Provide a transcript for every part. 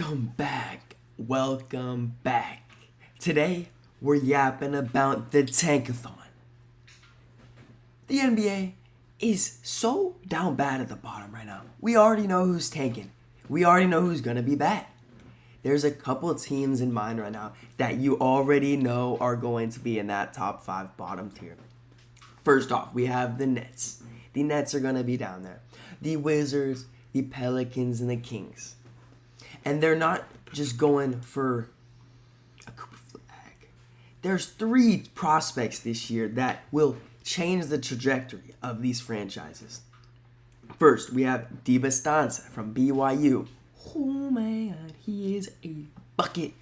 Welcome back. Welcome back. Today, we're yapping about the tankathon. The NBA is so down bad at the bottom right now. We already know who's tanking. We already know who's going to be bad. There's a couple of teams in mind right now that you already know are going to be in that top 5 bottom tier. First off, we have the Nets. The Nets are going to be down there. The Wizards, the Pelicans, and the Kings. And they're not just going for a Cooper flag. There's 3 prospects this year that will change the trajectory of these franchises. First, we have Dibastanza from BYU. Oh man, he is a bucket.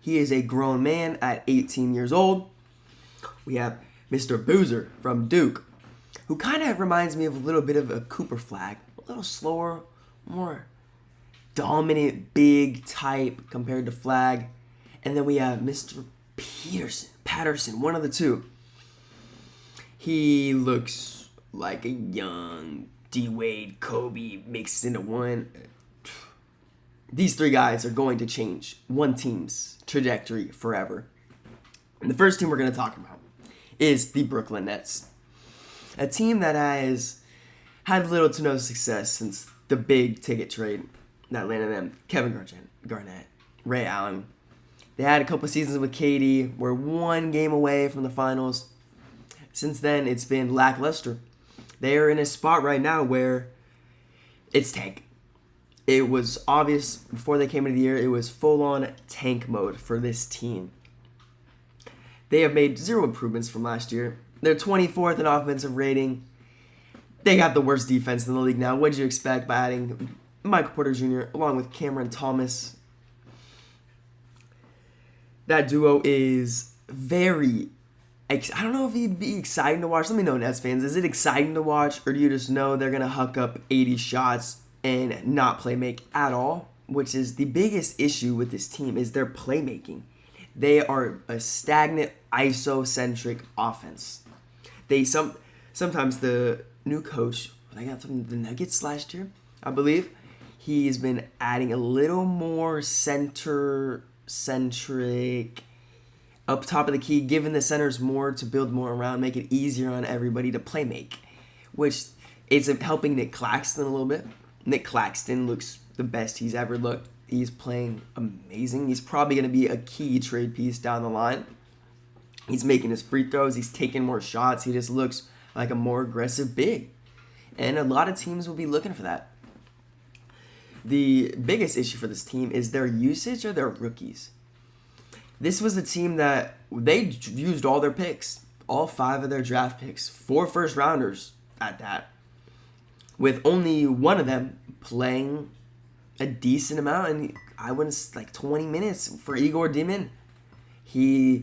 He is a grown man at 18 years old. We have Mr. Boozer from Duke, who kind of reminds me of a little bit of a Cooper flag. A little slower, more dominant, big type compared to Flag. And then we have Mr. Patterson, one of the two. He looks like a young D-Wade, Kobe mixed into one. These 3 guys are going to change one team's trajectory forever. And the first team we're going to talk about is the Brooklyn Nets. A team that has had little to no success since the big ticket trade that landed them. Kevin Garnett, Ray Allen. They had a couple seasons with KD. We're 1 game away from the finals. Since then, it's been lackluster. They are in a spot right now where it's tank. It was obvious before they came into the year, it was full-on tank mode for this team. They have made 0 improvements from last year. They're 24th in offensive rating. They got the worst defense in the league now. What did you expect by adding Michael Porter Jr. along with Cameron Thomas? That duo is very... I don't know if it'd be exciting to watch. Let me know, Nets fans. Is it exciting to watch, or do you just know they're going to huck up 80 shots and not play make at all? Which is the biggest issue with this team is their playmaking. They are a stagnant, ISO-centric offense. Sometimes the new coach, I got from the Nuggets last year, I believe, he's been adding a little more center-centric up top of the key, giving the centers more to build more around, make it easier on everybody to play make, which is helping Nick Claxton a little bit. Nick Claxton looks the best he's ever looked. He's playing amazing. He's probably going to be a key trade piece down the line. He's making his free throws. He's taking more shots. He just looks like a more aggressive big. And a lot of teams will be looking for that. The biggest issue for this team is their usage of their rookies. This was a team that they used all their picks, all 5 of their draft picks, 4 first-rounders at that, with only one of them playing a decent amount, and I wouldn't like 20 minutes for Igor Dimin. He's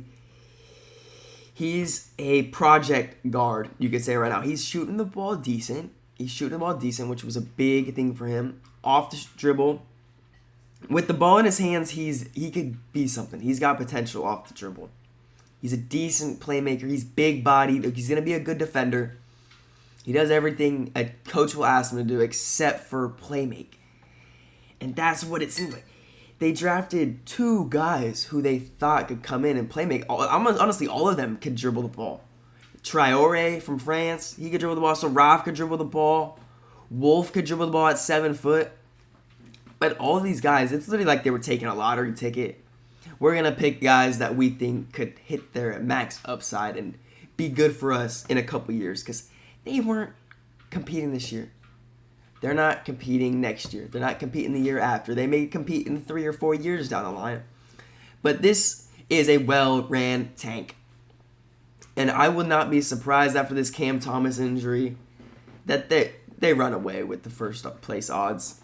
a project guard, you could say right now. He's shooting the ball decent. Which was a big thing for him. Off the dribble. With the ball in his hands, he could be something. He's got potential off the dribble. He's a decent playmaker. He's big-bodied. He's going to be a good defender. He does everything a coach will ask him to do except for playmake. And that's what it seems like. They drafted 2 guys who they thought could come in and playmake. Honestly, all of them could dribble the ball. Traore from France, he could dribble the ball. So Raf could dribble the ball. Wolf could dribble the ball at 7 foot. But all of these guys, it's literally like they were taking a lottery ticket. We're going to pick guys that we think could hit their max upside and be good for us in a couple years. Because they weren't competing this year. They're not competing next year. They're not competing the year after. They may compete in 3 or 4 years down the line. But this is a well-ran tank. And I would not be surprised after this Cam Thomas injury that they run away with the first place odds.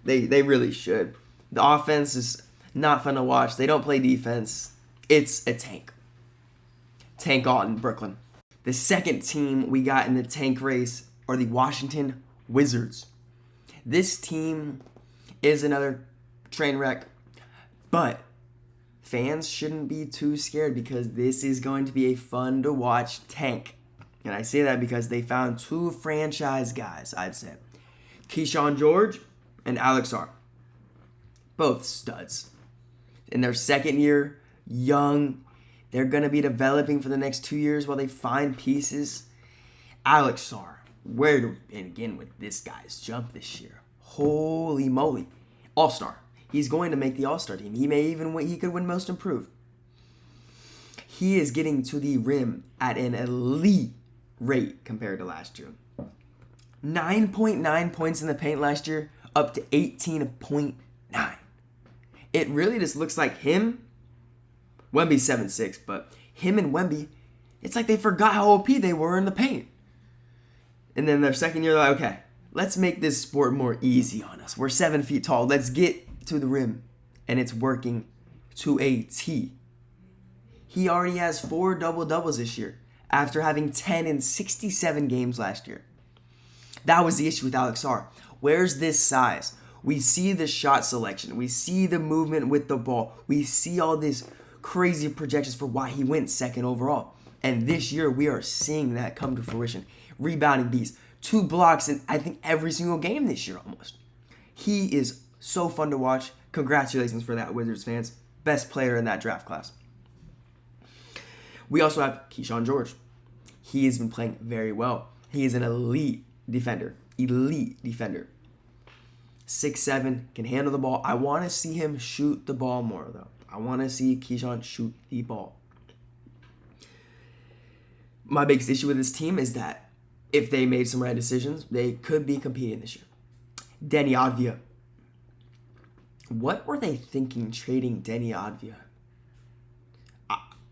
They really should. The offense is not fun to watch. They don't play defense. It's a tank. Tank on Brooklyn. The second team we got in the tank race are the Washington Wizards. This team is another train wreck, but fans shouldn't be too scared because this is going to be a fun to watch tank. And I say that because they found 2 franchise guys, I'd say. Keyshawn George and Alex R. Both studs. In their second year, young. They're going to be developing for the next 2 years while they find pieces. Alex Sarr, where do we begin with this guy's jump this year? Holy moly. All-star. He's going to make the All-Star team. He could win Most Improved. He is getting to the rim at an elite rate compared to last year. 9.9 points in the paint last year, up to 18.9. It really just looks like him. Wemby's 7'6", but him and Wemby, it's like they forgot how OP they were in the paint. And then their second year, they're like, okay, let's make this sport more easy on us. We're 7 feet tall. Let's get to the rim. And it's working to a T. He already has 4 double-doubles this year after having 10 in 67 games last year. That was the issue with Alex Sarr. Where's this size? We see the shot selection. We see the movement with the ball. We see all this crazy projections for why he went second overall. And this year, we are seeing that come to fruition. Rebounding beast. 2 blocks in, I think, every single game this year almost. He is so fun to watch. Congratulations for that, Wizards fans. Best player in that draft class. We also have Keyshawn George. He has been playing very well. He is an elite defender. 6'7", can handle the ball. I want to see him shoot the ball more, though. I want to see Keyshawn shoot the ball. My biggest issue with this team is that if they made some right decisions, they could be competing this year. Denny Advia. What were they thinking trading Denny Advia?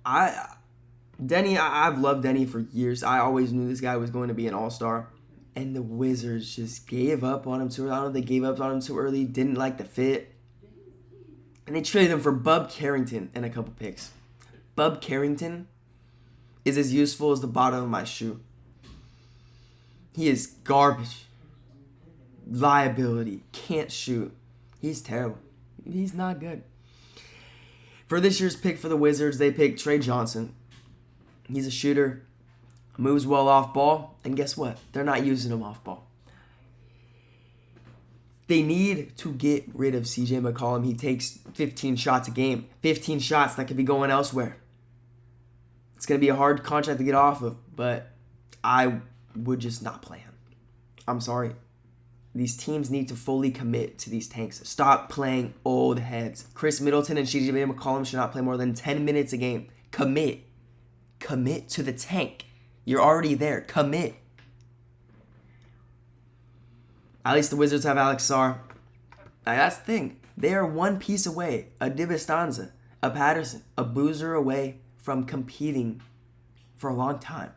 I've loved Denny for years. I always knew this guy was going to be an all-star. And the Wizards just gave up on him too early. I don't know if they gave up on him too early, didn't like the fit. And they traded him for Bub Carrington and a couple picks. Bub Carrington is as useful as the bottom of my shoe. He is garbage. Liability. Can't shoot. He's terrible. He's not good. For this year's pick for the Wizards, they picked Trey Johnson. He's a shooter. Moves well off ball. And guess what? They're not using him off ball. They need to get rid of CJ McCollum. He takes 15 shots a game. 15 shots that could be going elsewhere. It's going to be a hard contract to get off of, but I would just not play him. I'm sorry. These teams need to fully commit to these tanks. Stop playing old heads. Chris Middleton and CJ McCollum should not play more than 10 minutes a game. Commit. Commit to the tank. You're already there. Commit. At least the Wizards have Alex Sarr. That's the thing. They are one piece away. A Dibistanza, a Patterson, a Boozer away from competing for a long time.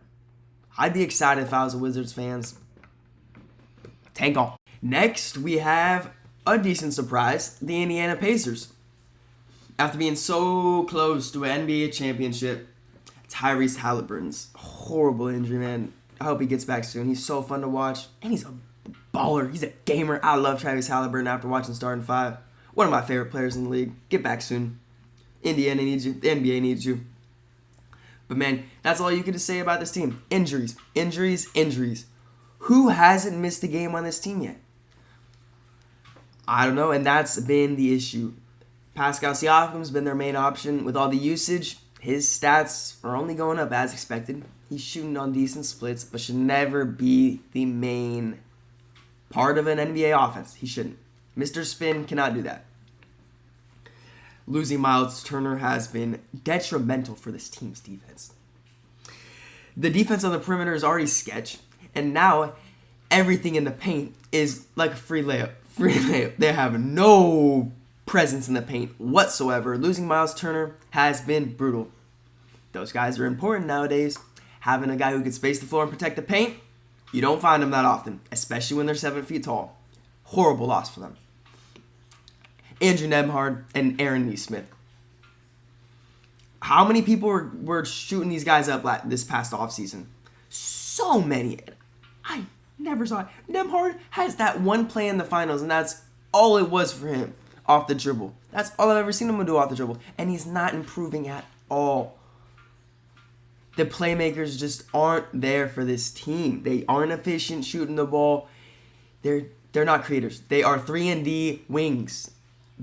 I'd be excited if I was a Wizards fans. Tank on. Next, we have a decent surprise. The Indiana Pacers. After being so close to an NBA championship, Tyrese Halliburton's horrible injury, man. I hope he gets back soon. He's so fun to watch. And he's a baller. He's a gamer. I love Tyrese Halliburton after watching Starting 5. One of my favorite players in the league. Get back soon. Indiana needs you. The NBA needs you. But, man, that's all you get to say about this team. Injuries. Injuries. Injuries. Who hasn't missed a game on this team yet? I don't know, and that's been the issue. Pascal Siakam's been their main option. With all the usage, his stats are only going up as expected. He's shooting on decent splits, but should never be the main part of an NBA offense. He shouldn't. Mr. Spin cannot do that. Losing Miles Turner has been detrimental for this team's defense. The defense on the perimeter is already sketch, and now everything in the paint is like a free layup. Free layup. They have no presence in the paint whatsoever. Losing Miles Turner has been brutal. Those guys are important nowadays. Having a guy who can space the floor and protect the paint, you don't find them that often, especially when they're 7 feet tall. Horrible loss for them. Andrew Nembhard and Aaron Nesmith. How many people were shooting these guys up this past offseason? So many. I never saw it. Nembhard has that one play in the finals, and that's all it was for him off the dribble. That's all I've ever seen him do off the dribble, and he's not improving at all. The playmakers just aren't there for this team. They aren't efficient shooting the ball. They're not creators. They are 3-and-D wings.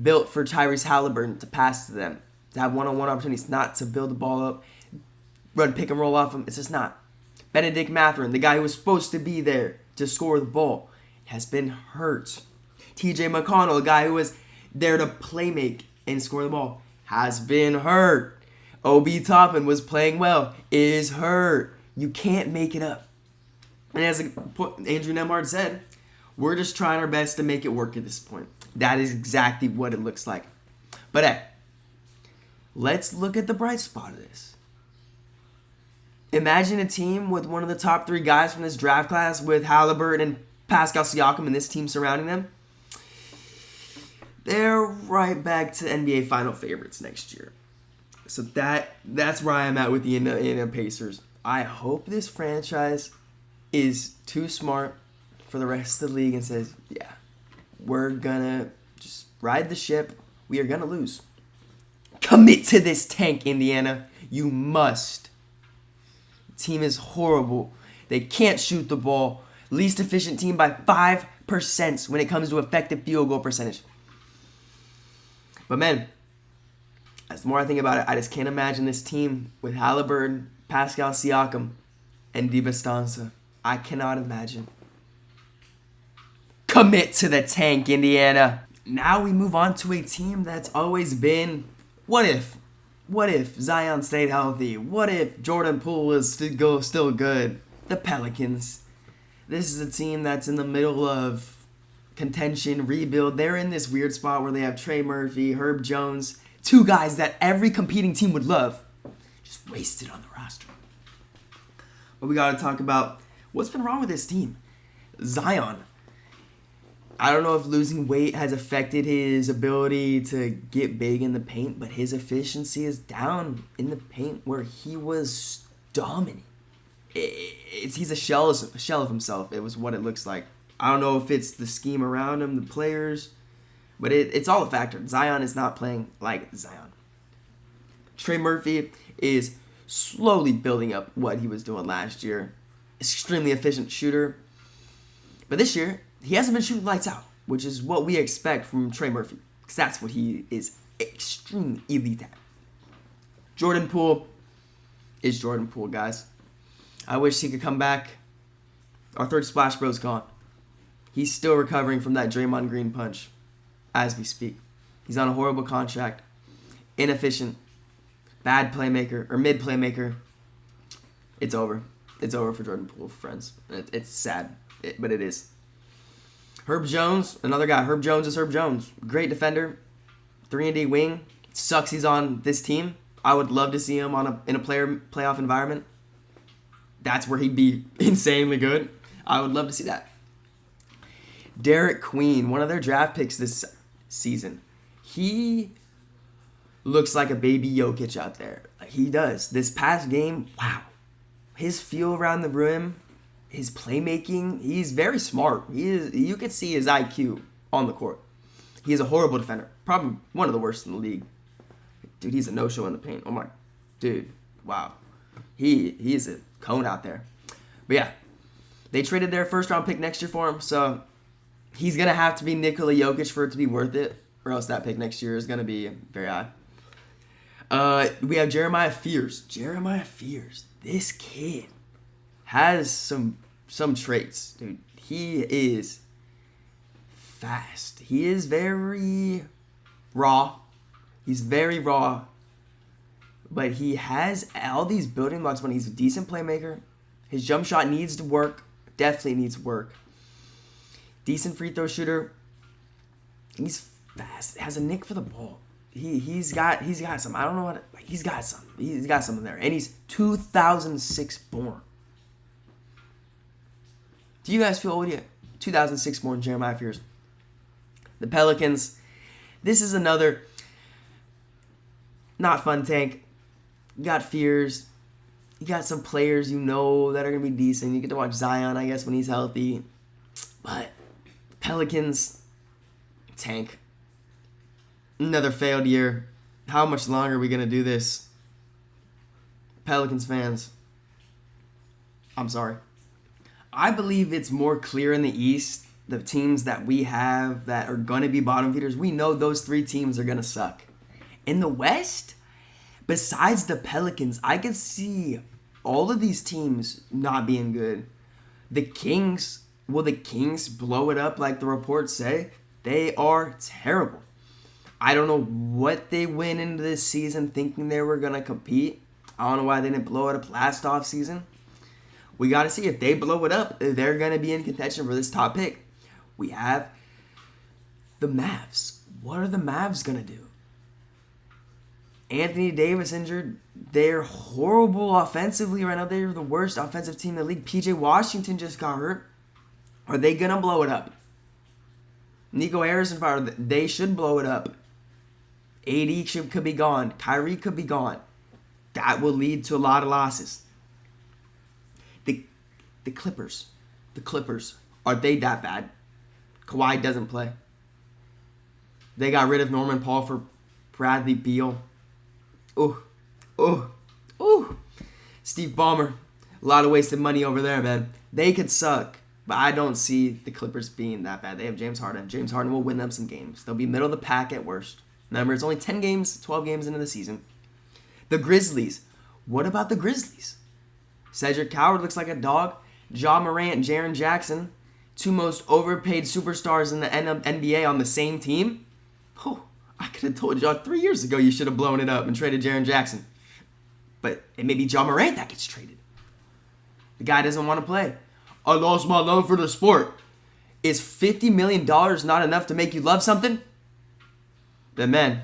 built for Tyrese Halliburton to pass to them, to have one-on-one opportunities, not to build the ball up, run pick and roll off him. It's just not. Benedict Mathurin, the guy who was supposed to be there to score the ball, has been hurt. TJ McConnell, the guy who was there to play make and score the ball, has been hurt. Obi Toppin was playing well, is hurt. You can't make it up. And as Andrew Nemhard said, we're just trying our best to make it work at this point. That is exactly what it looks like. But hey, let's look at the bright spot of this. Imagine a team with one of the top 3 guys from this draft class with Halliburton and Pascal Siakam and this team surrounding them. They're right back to NBA Final favorites next year. So that's where I am at with the Indiana Pacers. I hope this franchise is too smart for the rest of the league and says, yeah, we're gonna just ride the ship. We are gonna lose. Commit to this tank, Indiana. You must. The team is horrible. They can't shoot the ball. Least efficient team by 5% when it comes to effective field goal percentage. But man, as the more I think about it, I just can't imagine this team with Halliburton, Pascal Siakam, and DiBastanza. I cannot imagine. Commit to the tank, Indiana. Now we move on to a team that's always been, what if? What if Zion stayed healthy? What if Jordan Poole was still good? The Pelicans. This is a team that's in the middle of contention, rebuild. They're in this weird spot where they have Trey Murphy, Herb Jones, 2 guys that every competing team would love. Just wasted on the roster. But we got to talk about what's been wrong with this team. Zion. I don't know if losing weight has affected his ability to get big in the paint, but his efficiency is down in the paint where he was dominant. He's a shell of himself. It was what it looks like. I don't know if it's the scheme around him, the players, but it's all a factor. Zion is not playing like Zion. Trey Murphy is slowly building up what he was doing last year. Extremely efficient shooter. But this year, he hasn't been shooting lights out, which is what we expect from Trey Murphy, because that's what he is extremely elite at. Jordan Poole is Jordan Poole, guys. I wish he could come back. Our third splash bro's gone. He's still recovering from that Draymond Green punch as we speak. He's on a horrible contract. Inefficient. Bad playmaker, or mid playmaker. It's over. It's over for Jordan Poole, friends. It's sad, but it is. Herb Jones, another guy. Herb Jones is Herb Jones. Great defender. 3-and-D wing. Sucks he's on this team. I would love to see him in a playoff environment. That's where he'd be insanely good. I would love to see that. Derek Queen, one of their draft picks this season. He looks like a baby Jokic out there. He does. This past game, wow. His feel around the rim, his playmaking, he's very smart. You could see his IQ on the court. He is a horrible defender. Probably one of the worst in the league. Dude, he's a no-show in the paint. Oh my, dude, wow. He is a cone out there. But yeah, they traded their first-round pick next year for him, so he's going to have to be Nikola Jokic for it to be worth it, or else that pick next year is going to be very high. We have Jeremiah Fears. Jeremiah Fears. This kid has some traits, dude. He is fast. He is very raw. He's very raw. But he has all these building blocks when he's a decent playmaker. His jump shot needs to work. Definitely needs work. Decent free throw shooter. He's fast. Has a nick for the ball. He's got some. I don't know what. He's got some. He's got something there. And he's 2006 born. Do you guys feel old yet? 2006 born Jeremiah Fears. The Pelicans. This is another not fun tank. You got Fears. You got some players you know that are going to be decent. You get to watch Zion, I guess, when he's healthy. But Pelicans, tank. Another failed year. How much longer are we going to do this? Pelicans fans, I'm sorry. I believe it's more clear in the East the teams that we have that are going to be bottom feeders, we know those 3 teams are going to suck. In the West, besides the Pelicans, I could see all of these teams not being good. The Kings, will the Kings blow it up like the reports say? They are terrible. I don't know what they went into this season thinking they were going to compete. I don't know why they didn't blow it up last offseason. We got to see if they blow it up, they're going to be in contention for this top pick. We have the Mavs. What are the Mavs going to do? Anthony Davis injured. They're horrible offensively right now. They're the worst offensive team in the league. PJ Washington just got hurt. Are they going to blow it up? Nico Harrison fired. They should blow it up. AD could be gone. Kyrie could be gone. That will lead to a lot of losses. The Clippers. The Clippers. Are they that bad? Kawhi doesn't play. They got rid of Norman Paul for Bradley Beal. Ooh. Steve Ballmer. A lot of wasted money over there, man. They could suck. But I don't see the Clippers being that bad. They have James Harden. James Harden will win them some games. They'll be middle of the pack at worst. Remember, it's only 10 games, 12 games into the season. The Grizzlies. What about the Grizzlies? Cedric Howard looks like a dog. Ja Morant, Jaren Jackson, 2 most overpaid superstars in the NBA on the same team. I could have told y'all 3 years ago you should have blown it up and traded Jaren Jackson. But it may be Ja Morant that gets traded. The guy doesn't want to play. I lost my love for the sport. Is $50 million not enough to make you love something? Then man,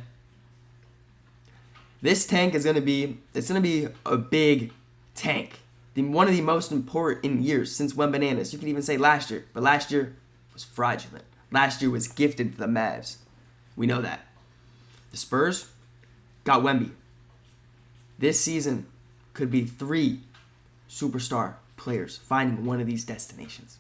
this tank is going to be a big tank. One of the most important in years since When Bananas. You could even say last year. But last year was fraudulent. Last year was gifted to the Mavs. We know that. The Spurs got Wemby. This season could be 3 superstar players finding one of these destinations.